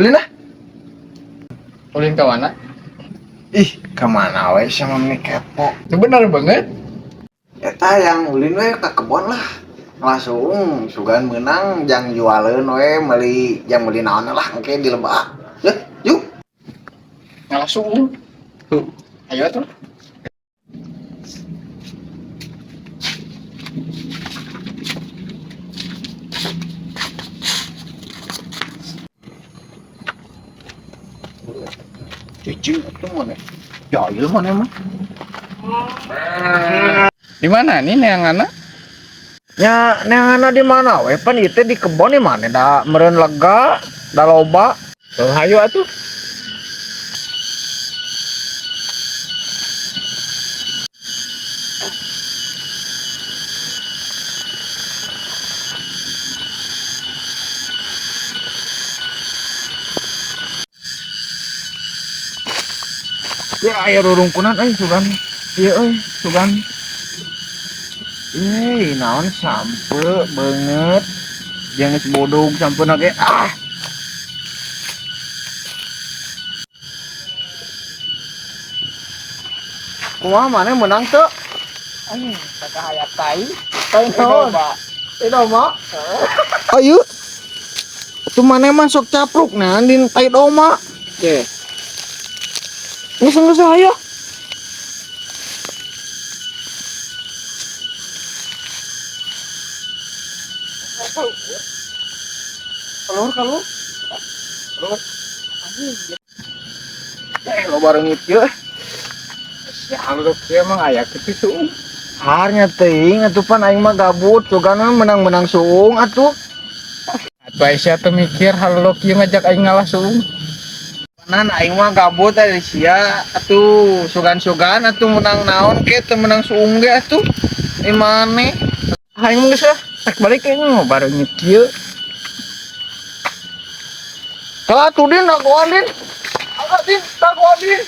ulin ah. Ulin ke mana? Ih, kemana we sama mami kepo. Itu benar banget. Eta yang ulin we ke kebon lah. Langsung sugan menang jang jualeun we meuli jang meuli naon lah engke di lebak. Yuk. Langsung. Tuh. Ayo tuh. Cici itu mana? Jahil mana emang? Di mana nih neanganna? Nya neanganna di mana we? Pan ieu teh di kebon di mana da meureun lega, da loba. Hayu atuh. Ya aya rurungkunan sugan. Ieu sugan. Naon sampe banget. Jangan bodog sampuna ge. Kumaha mana menang tuh? Kata hayat tai. Itu mah. Ayo. Itu mana mah sok capruk nah di tai doma. Ye. Geus saya. Kalau. Lo bareng itu. Aluk dia emang aya kitu suung. Harnya teuing atuh pan aing mah gabut, cogan menang-menang suung atuh. Atuh Aisyah tuh mikir haluk ieu ngajak aing ngalah suung. Nan aing mah gabut ari sia atuh sugan-sugan atuh menang naon ke teu menang suung ge atuh. Mane? Aing geus tak balik kayaknya mau bareng kieu. Kalau atuh din aku adin. Agak din, tak adin.